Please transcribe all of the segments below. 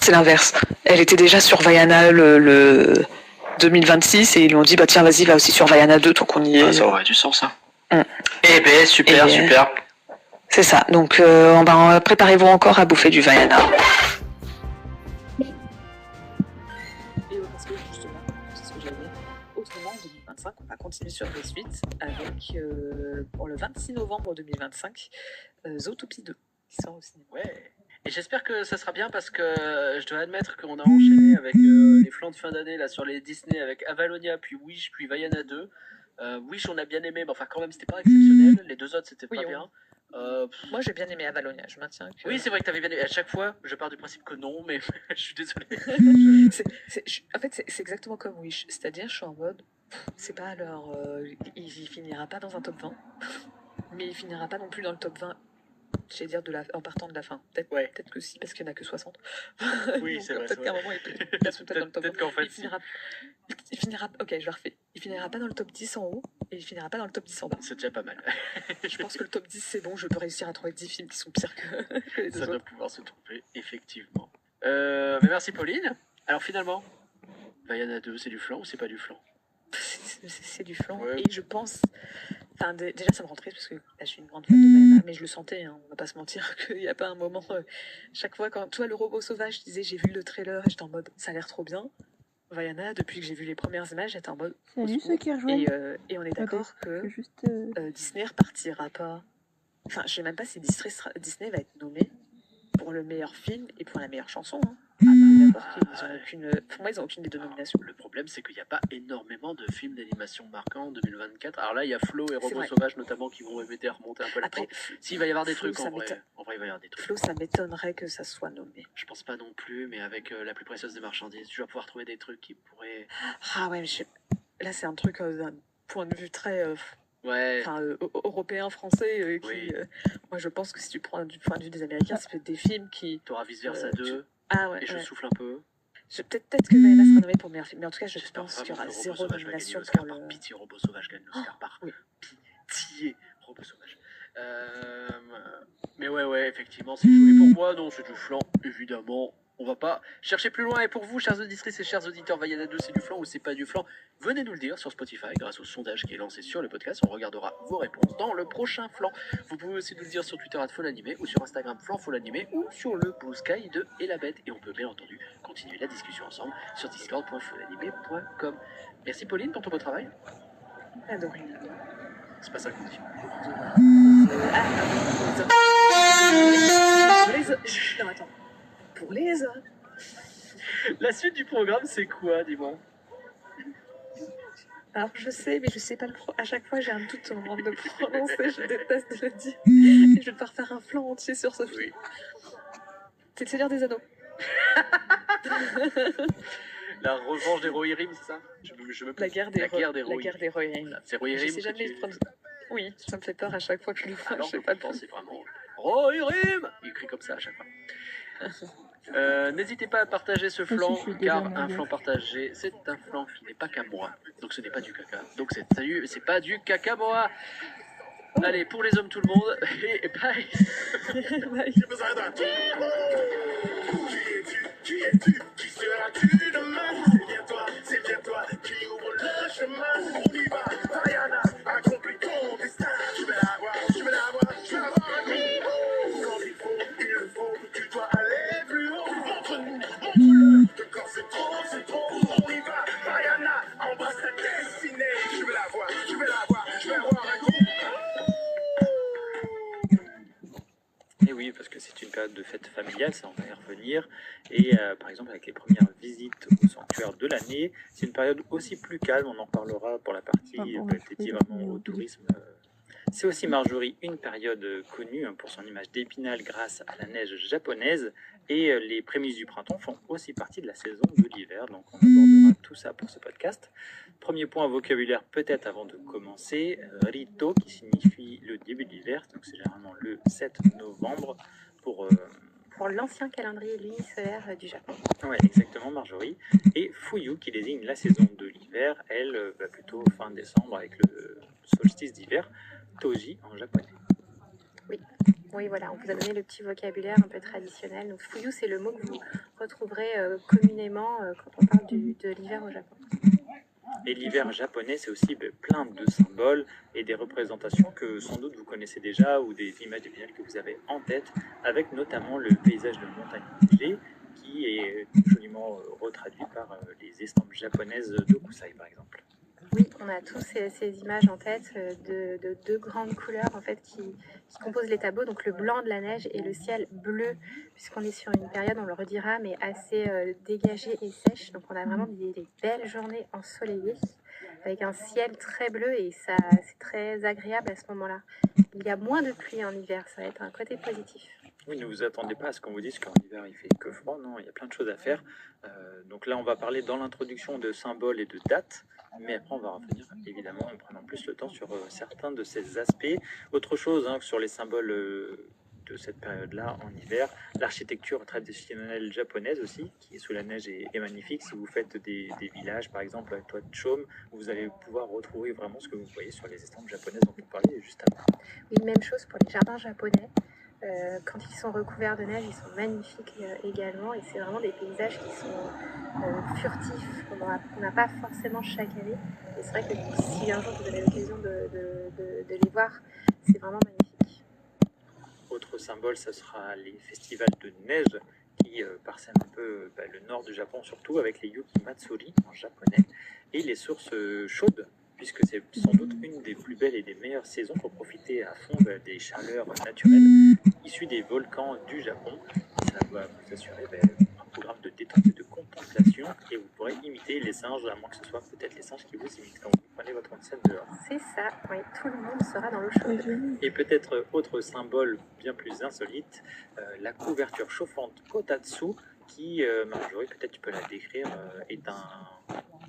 c'est l'inverse. Elle était déjà sur Vaiana le 2026 et ils lui ont dit bah tiens vas-y va aussi sur Vaiana 2 tant qu'on y est. Ça aurait du sens ça. Eh ben super. C'est ça. Donc préparez-vous encore à bouffer du Vaiana. Et parce que justement, c'est ce que j'avais dit. Autrement, en 2025, on va continuer sur les suites avec pour le 26 novembre 2025, Zootopie 2 qui sort au cinéma. Ouais. Et j'espère que ça sera bien parce que je dois admettre qu'on a enchaîné avec les flancs de fin d'année là sur les Disney avec Avalonia, puis Wish, puis Vaiana 2. Wish on a bien aimé, mais enfin quand même c'était pas exceptionnel. Les deux autres c'était pas bien. Moi j'ai bien aimé Avalonia, je maintiens que... Oui c'est vrai que t'avais bien aimé. À chaque fois je pars du principe que non, mais je suis désolé. En fait c'est exactement comme Wish, c'est-à-dire je suis en mode c'est pas alors il finira pas dans un top 20, mais il finira pas non plus dans le top 20. J'allais dire en partant de la fin. Peut-être que si, parce qu'il n'y en a que 60. Oui, c'est vrai. Peut-être qu'à un moment, il passe peut-être dans le top 20. Qu'en fait, il finira. Ok, je le refais. Il finira pas dans le top 10 en haut et il finira pas dans le top 10 en bas. C'est déjà pas mal. Je pense que le top 10, c'est bon. Je peux réussir à trouver 10 films qui sont pires que les deux autres. Ça doit pouvoir se tromper, effectivement. Mais merci, Pauline. Alors, finalement, Vaiana 2, c'est du flan ou c'est pas du flan? C'est du flan. Ouais. Et je pense... Enfin, déjà, ça me rend triste parce que là, je suis une grande fan de Vaiana, mais je le sentais, hein, on va pas se mentir, qu'il n'y a pas un moment... chaque fois, quand toi, le robot sauvage, je disais, j'ai vu le trailer et j'étais en mode, ça a l'air trop bien. Vaiana, depuis que j'ai vu les premières images, j'étais en mode... Salut ceux qui rejoignent. Et on est d'accord que juste, Disney repartira pas... Enfin, je sais même pas si Disney va être nommé pour le meilleur film et pour la meilleure chanson, hein. D'accord qu'ils ont aucune... Pour moi, ils n'ont aucune des deux nominations. Le problème, c'est qu'il n'y a pas énormément de films d'animation marquants en 2024. Alors là, il y a Flo et Robot Sauvage, notamment, qui vont m'aider à remonter un peu la pente. S'il va y avoir des trucs, en vrai, il va y avoir des trucs. Flo, ça m'étonnerait que ça soit nommé. Je pense pas non plus, mais avec la plus précieuse des marchandises, tu vas pouvoir trouver des trucs qui pourraient... Ah ouais, mais là, c'est un truc d'un point de vue très... européen, français, qui... moi, je pense que si tu prends du point de vue des Américains, c'est peut-être des films qui... T'auras Vice Versa 2, et je souffle un peu. Peut-être que Vaiana sera nommée pour meilleur film, mais en tout cas, je pense qu'il y aura 0 nomination pour le... Par pitié, Robot Sauvage gagne l'Oscar, par pitié, Robot Sauvage. Mais ouais, effectivement, c'est joli pour moi. Non, c'est du flan, évidemment. On va pas chercher plus loin. Et pour vous, chers auditrices et chers auditeurs, Vaiana 2, c'est du flan ou c'est pas du flan? Venez nous le dire sur Spotify grâce au sondage qui est lancé sur le podcast. On regardera vos réponses dans le prochain flan. Vous pouvez aussi nous le dire sur Twitter @FolAnimé ou sur Instagram FlanFolAnimé ou sur le Blue Sky de Et la Bête. Et on peut bien entendu continuer la discussion ensemble sur discord.folanimé.com. Merci Pauline pour ton beau travail. Adoré. C'est pas ça qu'on dit. Non, attends. Pour les autres. La suite du programme, c'est quoi, dis-moi? Alors, je sais, mais je sais pas à chaque fois, j'ai un doute au moment de le prononcer. Je déteste le dire. Et je vais devoir faire un flanc entier sur ce film. C'est le Seigneur des Anneaux. La revanche des Rohirrim, c'est ça? La guerre des Rohirrim. C'est Rohirrim. Je sais jamais le prononcer. Oui, ça me fait peur à chaque fois que je le vois. Alors, je sais pas le penser vraiment. Rohirrim! Il crie comme ça à chaque fois. N'hésitez pas à partager ce flan, car un flan partagé, c'est un flan qui n'est pas qu'à moi. Donc ce n'est pas du caca. Donc c'est pas du caca moi. Allez, pour les hommes tout le monde, et bye. Bye. Qui es-tu? Qui seras-tu demain? C'est bien toi qui ouvre le chemin. On y va, Vaiana, accomplis ton destin. Je vais l'avoir un coup. Quand il faut, tu dois aller plus haut. Montre-le, que quand c'est trop, on y va, Vaiana, embrasse ta destinée. Je vais l'avoir un coup. Et oui, parce que c'est une période de fête familiale, ça on va y revenir. Et par exemple, avec les premières visites au sanctuaire de l'année, c'est une période aussi plus calme, on en parlera pour la partie dédiée vraiment au tourisme. C'est aussi, Marjorie, une période connue pour son image d'Épinal grâce à la neige japonaise. Et les prémices du printemps font aussi partie de la saison de l'hiver. Donc on abordera tout ça pour ce podcast. Premier point vocabulaire peut-être avant de commencer. Rito, qui signifie le début de l'hiver. Donc c'est généralement le 7 novembre pour l'ancien calendrier lunisolaire du Japon. Oui, exactement, Marjorie. Et Fuyu, qui désigne la saison de l'hiver. Elle va plutôt fin décembre avec le solstice d'hiver. Toji en japonais. Oui, voilà, on vous a donné le petit vocabulaire un peu traditionnel. Donc, fuyu, c'est le mot que vous retrouverez communément quand on parle de l'hiver au Japon. Et l'hiver japonais, c'est aussi plein de symboles et des représentations que sans doute vous connaissez déjà ou des images visuelles que vous avez en tête, avec notamment le paysage de montagne neigée qui est joliment retraduit par les estampes japonaises de Kusai par exemple. Oui, on a tous ces images en tête de deux grandes couleurs en fait qui composent les tableaux, donc le blanc de la neige et le ciel bleu, puisqu'on est sur une période, on le redira, mais assez dégagée et sèche. Donc on a vraiment des belles journées ensoleillées avec un ciel très bleu et ça c'est très agréable à ce moment-là. Il y a moins de pluie en hiver, ça va être un côté positif. Oui, ne vous attendez pas à ce qu'on vous dise qu'en hiver il fait que froid, non, il y a plein de choses à faire. Donc là, on va parler dans l'introduction de symboles et de dates, mais après on va revenir évidemment en prenant plus le temps sur certains de ces aspects. Autre chose sur les symboles de cette période-là en hiver, l'architecture traditionnelle japonaise aussi, qui est sous la neige est magnifique. Si vous faites des villages, par exemple, avec toit de chaume, vous allez pouvoir retrouver vraiment ce que vous voyez sur les estampes japonaises dont on parlait juste avant. Oui, même chose pour les jardins japonais. Quand ils sont recouverts de neige, ils sont magnifiques également et c'est vraiment des paysages qui sont furtifs, qu'on n'a pas forcément chaque année. Et c'est vrai que si un jour vous avez l'occasion de les voir, c'est vraiment magnifique. Autre symbole, ça sera les festivals de neige qui parsèment un peu le nord du Japon, surtout avec les Yuki Matsuri en japonais et les sources chaudes, puisque c'est sans doute une des plus belles et des meilleures saisons pour profiter à fond des chaleurs naturelles issues des volcans du Japon. Ça va vous assurer un programme de détente et de contemplation et vous pourrez imiter les singes, à moins que ce soit peut-être les singes qui vous imitent quand vous prenez votre scène dehors. C'est ça, oui, tout le monde sera dans l'eau chaude. Et peut-être autre symbole bien plus insolite, la couverture chauffante Kotatsu qui, Marjorie, peut-être tu peux la décrire, est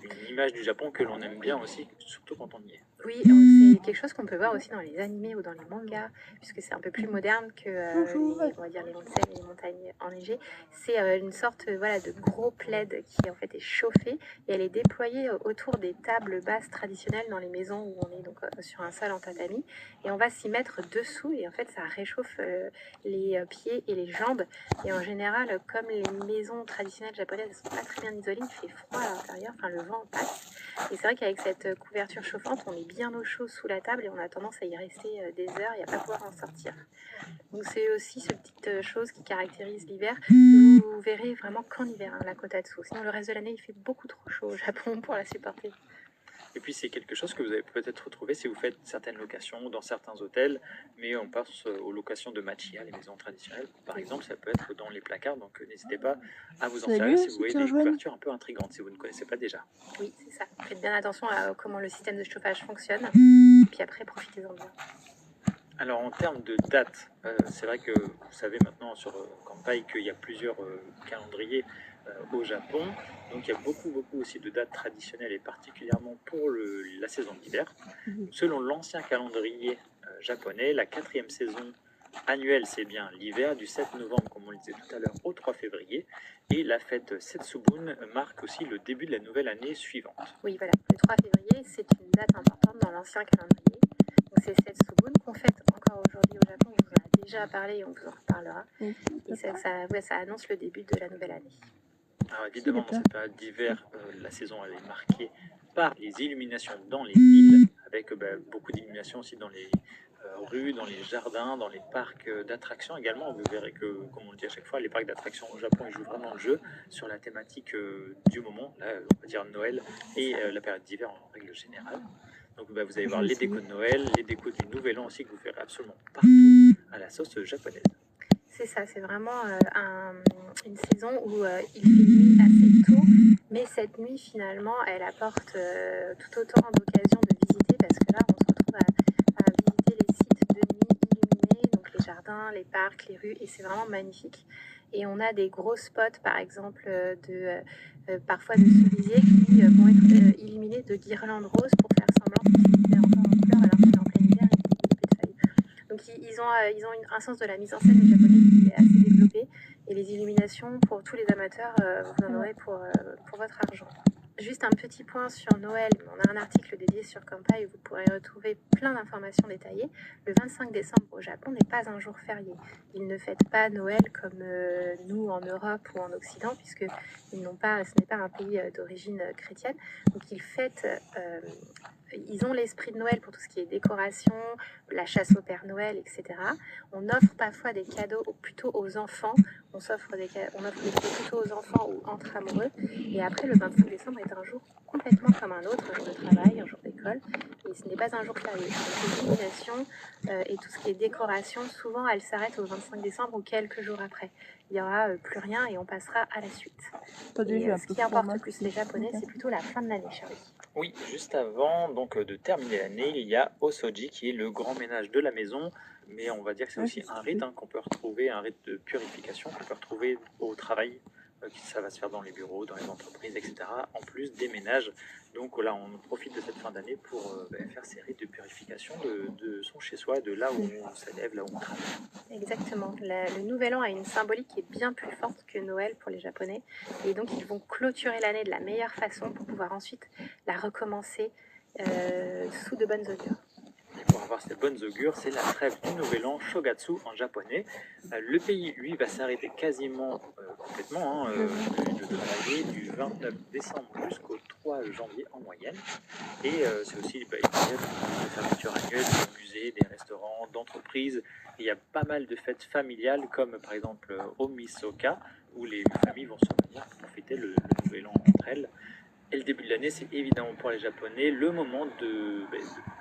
une image du Japon que l'on aime bien aussi, surtout quand on y est. Oui, c'est quelque chose qu'on peut voir aussi dans les animés ou dans les mangas, puisque c'est un peu plus moderne que on va dire les montagnes et les montagnes enneigées. C'est une sorte de gros plaid qui en fait est chauffé et elle est déployée autour des tables basses traditionnelles dans les maisons où on est donc sur un sol en tatami. Et on va s'y mettre dessous et en fait ça réchauffe les pieds et les jambes. Et en général, comme les maisons traditionnelles japonaises ne sont pas très bien isolées, il fait froid à l'intérieur, enfin le vent passe. Et c'est vrai qu'avec cette couverture chauffante, on est bien au chaud sous la table et on a tendance à y rester des heures et à pas pouvoir en sortir. Donc c'est aussi cette petite chose qui caractérise l'hiver. Vous verrez vraiment qu'en hiver, la Kotatsu. Sinon le reste de l'année, il fait beaucoup trop chaud au Japon pour la supporter. Et puis c'est quelque chose que vous avez peut-être retrouvé si vous faites certaines locations dans certains hôtels, mais on passe aux locations de machiya, les maisons traditionnelles. Par exemple, ça peut être dans les placards, donc n'hésitez pas à vous en servir si vous voyez des couvertures un peu intrigantes, si vous ne connaissez pas déjà. Oui, c'est ça. Faites bien attention à comment le système de chauffage fonctionne, puis après profitez-en bien. Alors en termes de dates, c'est vrai que vous savez maintenant sur Kanpai qu'il y a plusieurs calendriers au Japon, donc il y a beaucoup aussi de dates traditionnelles et particulièrement pour la saison d'hiver. Selon l'ancien calendrier japonais, la 4e saison annuelle c'est bien l'hiver du 7 novembre comme on le disait tout à l'heure au 3 février et la fête Setsubun marque aussi le début de la nouvelle année suivante. Oui voilà, le 3 février c'est une date importante dans l'ancien calendrier. Donc c'est Setsubun qu'on fête encore aujourd'hui au Japon, on vous en a déjà parlé et on vous en reparlera. Et ça annonce le début de la nouvelle année. Alors évidemment, dans cette période d'hiver, la saison elle est marquée par les illuminations dans les villes, avec beaucoup d'illuminations aussi dans les rues, dans les jardins, dans les parcs d'attractions également. Vous verrez que, comme on le dit à chaque fois, les parcs d'attractions au Japon ils jouent vraiment le jeu sur la thématique du moment, là, on va dire Noël et la période d'hiver en règle générale. Donc vous allez voir les décos de Noël, les décos du Nouvel An aussi que vous verrez absolument partout à la sauce japonaise. C'est ça, c'est vraiment une saison où il fait nuit assez tôt, mais cette nuit finalement elle apporte tout autant d'occasions de visiter parce que là on se retrouve à visiter les sites de nuit illuminés, donc les jardins, les parcs, les rues, et c'est vraiment magnifique. Et on a des gros spots par exemple parfois de cerisiers qui vont être illuminés de guirlandes roses pour faire semblant qu'ils étaient encore en fleurs alors qu'on est en plein hiver et qu'il y a des bouquets de feuilles. Donc ils ont un sens de la mise en scène japonais qui est assez développé et les illuminations pour tous les amateurs, vous en aurez pour votre argent. Juste un petit point sur Noël. On a un article dédié sur Kanpai où vous pourrez retrouver plein d'informations détaillées. Le 25 décembre au Japon n'est pas un jour férié. Ils ne fêtent pas Noël comme nous en Europe ou en Occident, puisque ce n'est pas un pays d'origine chrétienne. Donc ils ont l'esprit de Noël pour tout ce qui est décoration, la chasse au Père Noël, etc. On offre parfois des cadeaux plutôt aux enfants. On offre des cadeaux plutôt aux enfants ou entre amoureux. Et après, le 25 décembre est un jour complètement comme un autre, un jour de travail, un jour d'école. Et ce n'est pas un jour férié. Donc, l'illumination et tout ce qui est décoration, souvent, elle s'arrête au 25 décembre ou quelques jours après. Il n'y aura plus rien et on passera à la suite. Et, ce qui importe le plus les Japonais, c'est plutôt la fin de l'année, Charlie. Oui, juste avant donc de terminer l'année, il y a Osoji qui est le grand ménage de la maison, mais on va dire que c'est aussi un rite qu'on peut retrouver, un rite de purification qu'on peut retrouver au travail, ça va se faire dans les bureaux, dans les entreprises, etc. En plus des ménages. Donc là, on profite de cette fin d'année pour faire ces rites de purification de son chez-soi, de là où on s'élève, là où on travaille. Exactement. Le nouvel an a une symbolique qui est bien plus forte que Noël pour les Japonais. Et donc, ils vont clôturer l'année de la meilleure façon pour pouvoir ensuite la recommencer sous de bonnes augures. Et pour avoir ces bonnes augures, c'est la trêve du nouvel an, Shogatsu en japonais. Le pays, lui, va s'arrêter quasiment complètement de travailler du 29 décembre jusqu'au 3 janvier en moyenne. Et c'est aussi une période de fermeture annuelle des musées, des restaurants, d'entreprises. Il y a pas mal de fêtes familiales, comme par exemple au Misoka, où les familles vont se réunir pour fêter le nouvel an entre elles. Et le début de l'année, c'est évidemment pour les Japonais le moment de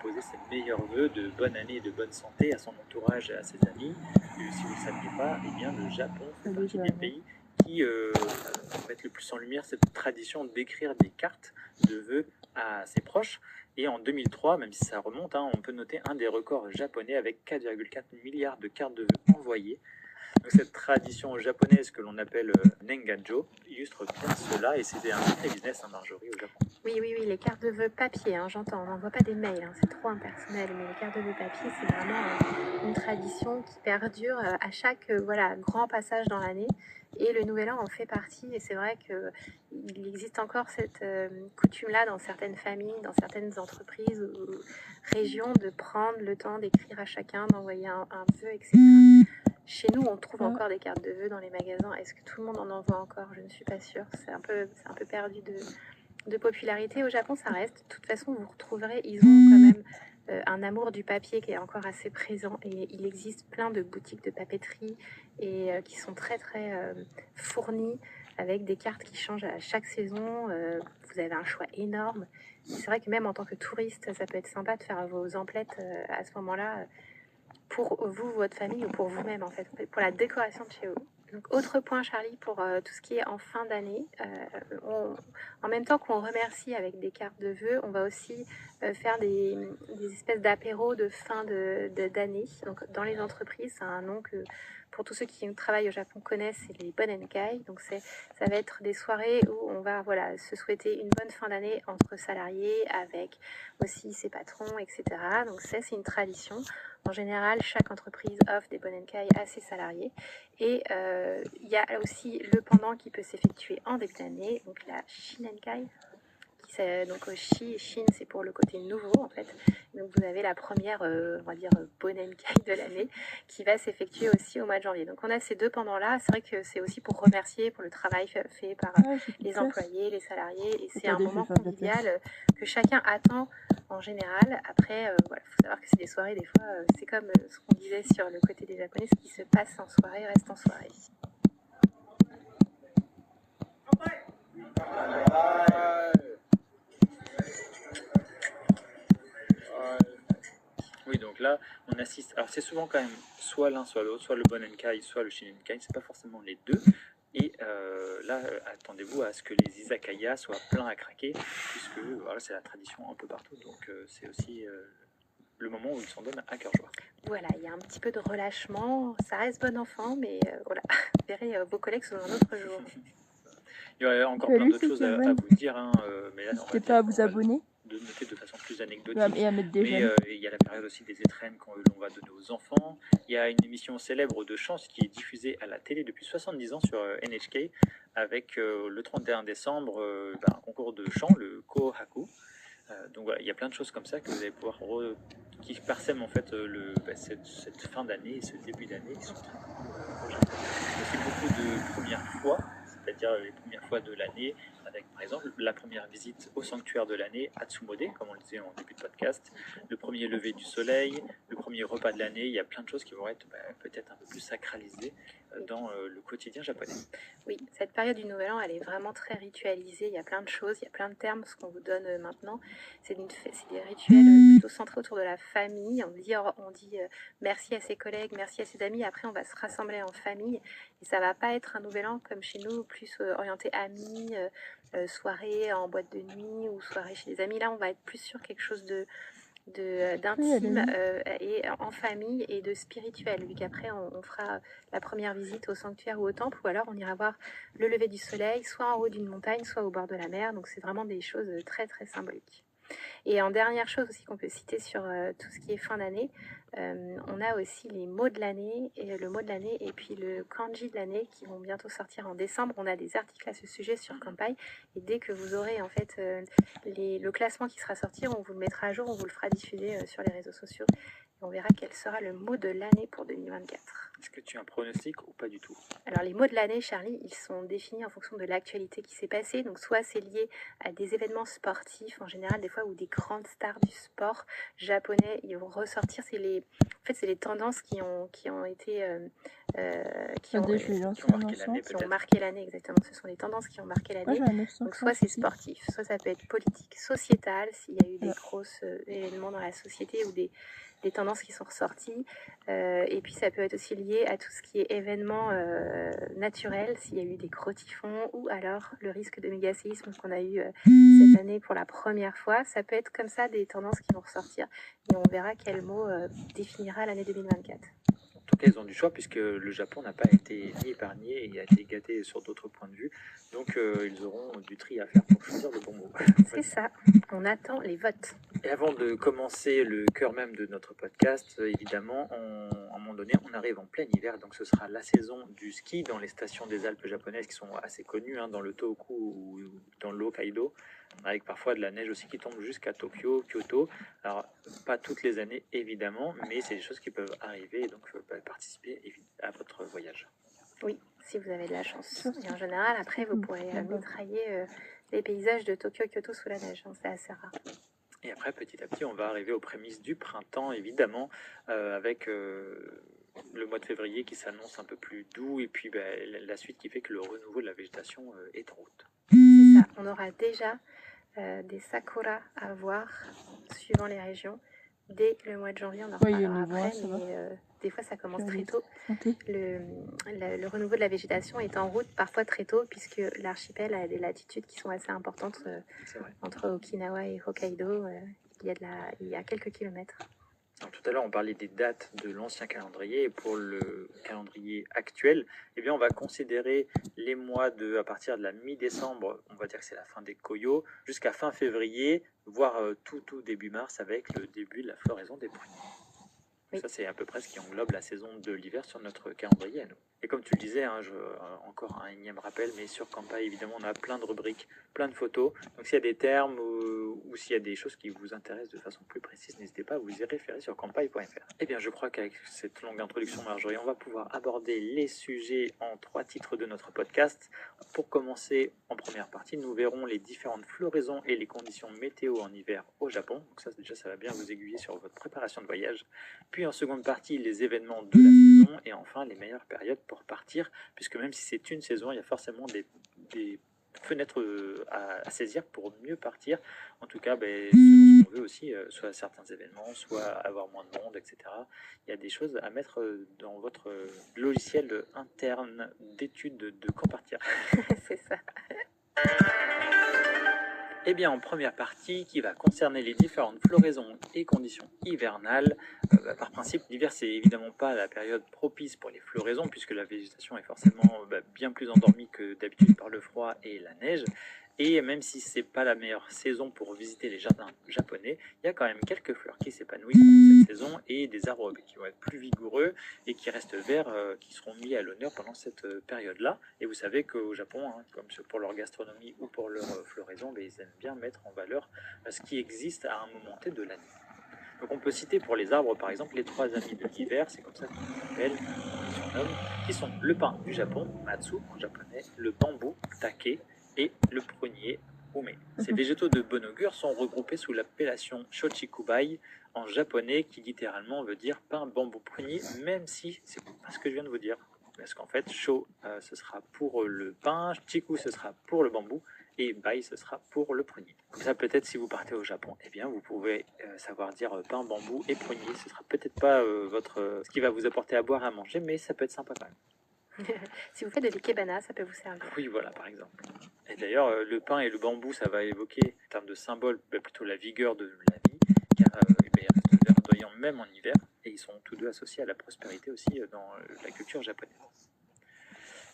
poser ses meilleurs vœux de bonne année et de bonne santé à son entourage et à ses amis. Et si vous ne le saviez pas, eh bien, le Japon fait partie des pays qui mettent le plus en lumière cette tradition d'écrire des cartes de vœux à ses proches. Et en 2003, même si ça remonte, on peut noter un des records japonais avec 4,4 milliards de cartes de vœux envoyées. Donc cette tradition japonaise que l'on appelle Nenganjo illustre bien cela et c'est un sacré business, Marjorie, au Japon. Oui, les cartes de vœux papier, j'entends, on n'envoie pas des mails, c'est trop impersonnel, mais les cartes de vœux papier, c'est vraiment une tradition qui perdure à chaque grand passage dans l'année. Et le Nouvel An en fait partie, et c'est vrai qu'il existe encore cette coutume-là dans certaines familles, dans certaines entreprises ou régions, de prendre le temps d'écrire à chacun, d'envoyer un vœu, etc. Chez nous, on trouve encore des cartes de vœux dans les magasins. Est-ce que tout le monde en envoie encore? Je ne suis pas sûre. C'est un peu perdu de popularité. Au Japon, ça reste. De toute façon, vous retrouverez, ils ont quand même un amour du papier qui est encore assez présent. Et il existe plein de boutiques de papeterie et qui sont très, très fournies avec des cartes qui changent à chaque saison. Vous avez un choix énorme. C'est vrai que même en tant que touriste, ça peut être sympa de faire vos emplettes à ce moment-là. Pour vous, votre famille ou pour vous-même en fait, pour la décoration de chez vous. Donc autre point Charlie pour tout ce qui est en fin d'année, en même temps qu'on remercie avec des cartes de vœux, on va aussi faire des espèces d'apéros de fin d'année. Donc dans les entreprises, c'est un nom que pour tous ceux qui travaillent au Japon connaissent, c'est les Bonenkai. Donc ça va être des soirées où on va se souhaiter une bonne fin d'année entre salariés, avec aussi ses patrons, etc. Donc c'est une tradition. En général, chaque entreprise offre des Bonenkai à ses salariés. Et il y a aussi le pendant qui peut s'effectuer en début d'année, donc la Shinenkai. Donc Shin, c'est pour le côté nouveau en fait. Donc vous avez la première, on va dire, Bonenkai de l'année qui va s'effectuer aussi au mois de janvier. Donc on a ces deux pendants-là. C'est vrai que c'est aussi pour remercier pour le travail fait par les employés, les salariés. Et c'est un moment convivial que chacun attend en général. Après, faut savoir que c'est des soirées, des fois, c'est comme ce qu'on disait sur le côté des Japonais, ce qui se passe en soirée reste en soirée. Oui, donc là, on assiste. Alors, c'est souvent quand même soit l'un, soit l'autre, soit le Bonenkai, soit le Shinenkai. C'est pas forcément les deux. Et là, attendez-vous à ce que les izakaya soient pleins à craquer, puisque c'est la tradition un peu partout. Donc, c'est aussi le moment où ils s'en donnent à cœur joie. Voilà, il y a un petit peu de relâchement. Ça reste bon enfant, mais voilà, vous verrez vos collègues sous un autre jour. Il y aurait encore plein d'autres choses à vous dire, mais là, n'hésitez pas à vous abonner. de noter de façon plus Et anecdotique. à mettre des Mais jeunes. il y a la période aussi des étrennes qu'on l'on va donner aux enfants. Il y a une émission célèbre de chant qui est diffusée à la télé depuis 70 ans sur NHK avec le 31 décembre un concours de chant, le Kohaku. Donc voilà, il y a plein de choses comme ça que vous allez pouvoir qui parsèment en fait cette fin d'année et ce début d'année qui sont très cool au Japon. Il y a aussi beaucoup de premières fois, c'est-à-dire les premières fois de l'année, avec par exemple la première visite au sanctuaire de l'année, Atsumode, comme on le disait en début de podcast, le premier lever du soleil, le premier repas de l'année. Il y a plein de choses qui vont être peut-être un peu plus sacralisées dans le quotidien japonais. Oui, cette période du Nouvel An, elle est vraiment très ritualisée. Il y a plein de choses, il y a plein de termes. Ce qu'on vous donne maintenant, c'est des rituels plutôt centrés autour de la famille. On dit merci à ses collègues, merci à ses amis. Après, on va se rassembler en famille. Et ça va pas être un Nouvel An comme chez nous, plus orienté amis, soirée en boîte de nuit ou soirée chez des amis. Là, on va être plus sur quelque chose d'intime et en famille et de spirituel, vu qu'après on fera la première visite au sanctuaire ou au temple, ou alors on ira voir le lever du soleil, soit en haut d'une montagne, soit au bord de la mer. Donc c'est vraiment des choses très très symboliques. Et en dernière chose aussi qu'on peut citer sur tout ce qui est fin d'année, on a aussi les mots de l'année, et le mot de l'année et puis le kanji de l'année qui vont bientôt sortir en décembre. On a des articles à ce sujet sur Kanpai, et dès que vous aurez en fait le classement qui sera sorti, on vous le mettra à jour, on vous le fera diffuser sur les réseaux sociaux. Et on verra quel sera le mot de l'année pour 2024. Est-ce que tu as un pronostic ou pas du tout? Alors les mots de l'année, Charlie, ils sont définis en fonction de l'actualité qui s'est passée. Donc soit c'est lié à des événements sportifs en général, des fois, où des grandes stars du sport japonais, ils vont ressortir. C'est les tendances qui ont été qui ont marqué l'année, exactement. Ce sont les tendances qui ont marqué l'année. Donc soit c'est sportif, soit ça peut être politique, sociétal, s'il y a eu des gros événements dans la société ou des tendances qui sont ressorties. Et puis ça peut être aussi lié à tout ce qui est événement naturel, s'il y a eu des gros typhons ou alors le risque de mégaséisme qu'on a eu cette année pour la première fois. Ça peut être comme ça des tendances qui vont ressortir et on verra quel mot définira l'année 2024. En tout cas, ils ont du choix puisque le Japon n'a pas été ni épargné et a été gâté sur d'autres points de vue. Donc, ils auront du tri à faire pour choisir le bon mot. C'est ça. On attend les votes. Et avant de commencer le cœur même de notre podcast, évidemment, à un moment donné, on arrive en plein hiver. Donc, ce sera la saison du ski dans les stations des Alpes japonaises qui sont assez connues, dans le Tohoku ou dans l'Hokkaido, avec parfois de la neige aussi qui tombe jusqu'à Tokyo, Kyoto. Alors, pas toutes les années, évidemment, mais c'est des choses qui peuvent arriver et donc participer à votre voyage. Oui, si vous avez de la chance. Et en général, après, vous pourrez mitrailler les paysages de Tokyo, Kyoto sous la neige. C'est assez rare. Et après, petit à petit, on va arriver aux prémices du printemps, évidemment, avec le mois de février qui s'annonce un peu plus doux, et puis la suite qui fait que le renouveau de la végétation est en route. C'est ça, on aura déjà des sakuras à voir, suivant les régions, dès le mois de janvier. On en reparlera après, mais des fois ça commence très tôt. Le renouveau de la végétation est en route parfois très tôt, puisque l'archipel a des latitudes qui sont assez importantes entre Okinawa et Hokkaido. Il y a quelques kilomètres. Alors, tout à l'heure, on parlait des dates de l'ancien calendrier, et pour le calendrier actuel, eh bien, on va considérer les mois à partir de la mi-décembre, on va dire que c'est la fin des Koyo, jusqu'à fin février, voire tout début mars, avec le début de la floraison des pruniers. Oui. Ça, c'est à peu près ce qui englobe la saison de l'hiver sur notre calendrier à nous. Et comme tu le disais, encore un énième rappel, mais sur Kanpai, évidemment, on a plein de rubriques, plein de photos. Donc s'il y a des termes ou s'il y a des choses qui vous intéressent de façon plus précise, n'hésitez pas à vous y référer sur kanpai.fr. Eh bien, je crois qu'avec cette longue introduction, Marjorie, on va pouvoir aborder les sujets en 3 titres de notre podcast. Pour commencer, en première partie, nous verrons les différentes floraisons et les conditions météo en hiver au Japon. Donc ça, déjà, ça va bien vous aiguiller sur votre préparation de voyage. Puis en seconde partie, les événements de la saison et enfin les meilleures périodes pour partir, puisque même si c'est une saison, il y a forcément des fenêtres à saisir pour mieux partir. En tout cas, selon ce qu'on veut aussi, soit certains événements, soit avoir moins de monde, etc. Il y a des choses à mettre dans votre logiciel interne d'études de quand partir. C'est ça. Eh bien, en première partie, qui va concerner les différentes floraisons et conditions hivernales. Par principe, l'hiver, c'est évidemment pas la période propice pour les floraisons, puisque la végétation est forcément bien plus endormie que d'habitude par le froid et la neige. Et même si c'est pas la meilleure saison pour visiter les jardins japonais, il y a quand même quelques fleurs qui s'épanouissent pendant cette saison et des arbres qui vont être plus vigoureux et qui restent verts, qui seront mis à l'honneur pendant cette période-là. Et vous savez qu'au Japon, hein, comme pour leur gastronomie ou pour leur floraison, ils aiment bien mettre en valeur ce qui existe à un moment T de l'année. Donc on peut citer pour les arbres, par exemple, les 3 amis de l'hiver, c'est comme ça qu'on les appelle, qu'on les surnomme, qui sont le pin du Japon, Matsu en japonais, le bambou, Take, et le prunier, Ume. Ces végétaux de bon augure sont regroupés sous l'appellation Shochikubai en japonais, qui littéralement veut dire pin, bambou, prunier, même si c'est pas ce que je viens de vous dire. Parce qu'en fait, Sho, ce sera pour le pin, Chiku, ce sera pour le bambou, et Bai, ce sera pour le prunier. Comme ça, peut-être si vous partez au Japon, eh bien, vous pouvez savoir dire pain, bambou et prunier. Ce sera peut-être pas ce qui va vous apporter à boire et à manger, mais ça peut être sympa quand même. Si vous faites de l'ikebana, ça peut vous servir. Oui, voilà, par exemple. Et d'ailleurs, le pain et le bambou, ça va évoquer, en termes de symbole, plutôt la vigueur de la vie, car ils restent verdoyants même en hiver, et ils sont tous deux associés à la prospérité aussi dans la culture japonaise.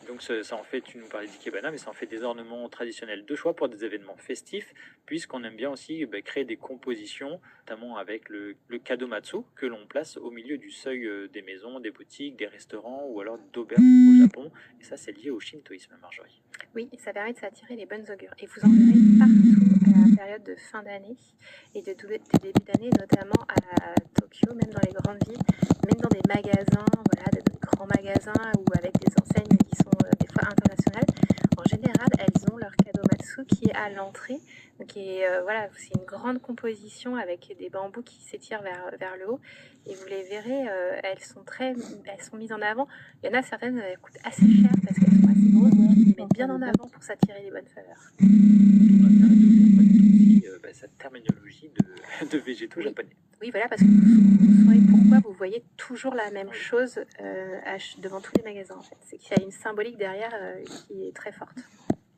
Donc ça en fait, tu nous parlais d'ikebana, mais ça en fait des ornements traditionnels de choix pour des événements festifs, puisqu'on aime bien aussi créer des compositions, notamment avec le kadomatsu, que l'on place au milieu du seuil des maisons, des boutiques, des restaurants ou alors d'auberges au Japon. Et ça, c'est lié au shintoïsme, Marjorie. Oui, ça permet de s'attirer les bonnes augures. Et vous en verrez partout à la période de fin d'année et de début d'année, notamment à Tokyo, même dans les grandes villes, même dans des magasins, voilà, de grands magasins ou avec des enseignes qui sont des fois internationales. En général, elles ont leur kadomatsu qui est à l'entrée. Donc, voilà, c'est une grande composition avec des bambous qui s'étirent vers le haut. Et vous les verrez, elles sont mises en avant. Il y en a certaines qui coûtent assez cher parce qu'elles sont assez grosses, donc ils les mettent bien en avant pour s'attirer les bonnes faveurs. Cette terminologie de végétaux japonais. Oui, voilà, parce que vous saurez pourquoi vous voyez toujours la même chose devant tous les magasins. En fait. C'est qu'il y a une symbolique derrière qui est très forte.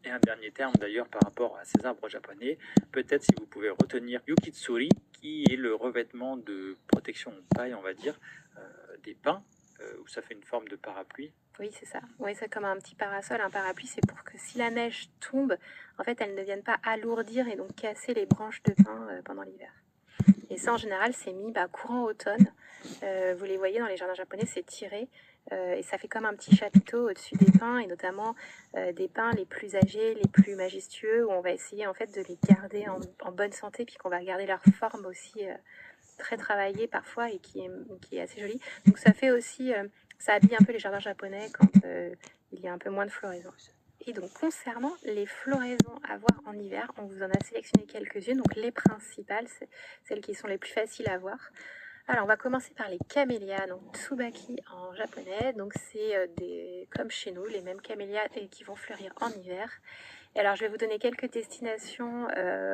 Et un dernier terme d'ailleurs par rapport à ces arbres japonais, peut-être si vous pouvez retenir Yukitsuri, qui est le revêtement de protection paille, on va dire, des pins, où ça fait une forme de parapluie. Oui, c'est ça. Oui, c'est comme un petit parasol. Un parapluie, c'est pour que si la neige tombe, en fait, elle ne vienne pas alourdir et donc casser les branches de pin pendant l'hiver. Et ça, en général, c'est mis courant automne. Vous les voyez dans les jardins japonais, c'est tiré. Et ça fait comme un petit chapiteau au-dessus des pins, et notamment des pins les plus âgés, les plus majestueux, où on va essayer en fait de les garder en bonne santé, puis qu'on va garder leur forme aussi très travaillée parfois, et qui est assez jolie. Donc ça fait aussi, ça habille un peu les jardins japonais quand il y a un peu moins de floraison. Et donc, concernant les floraisons à voir en hiver, on vous en a sélectionné quelques-unes. Donc, les principales, c'est celles qui sont les plus faciles à voir. Alors, on va commencer par les camélias, donc Tsubaki en japonais. Donc, c'est comme chez nous, les mêmes camélias qui vont fleurir en hiver. Et alors, je vais vous donner quelques destinations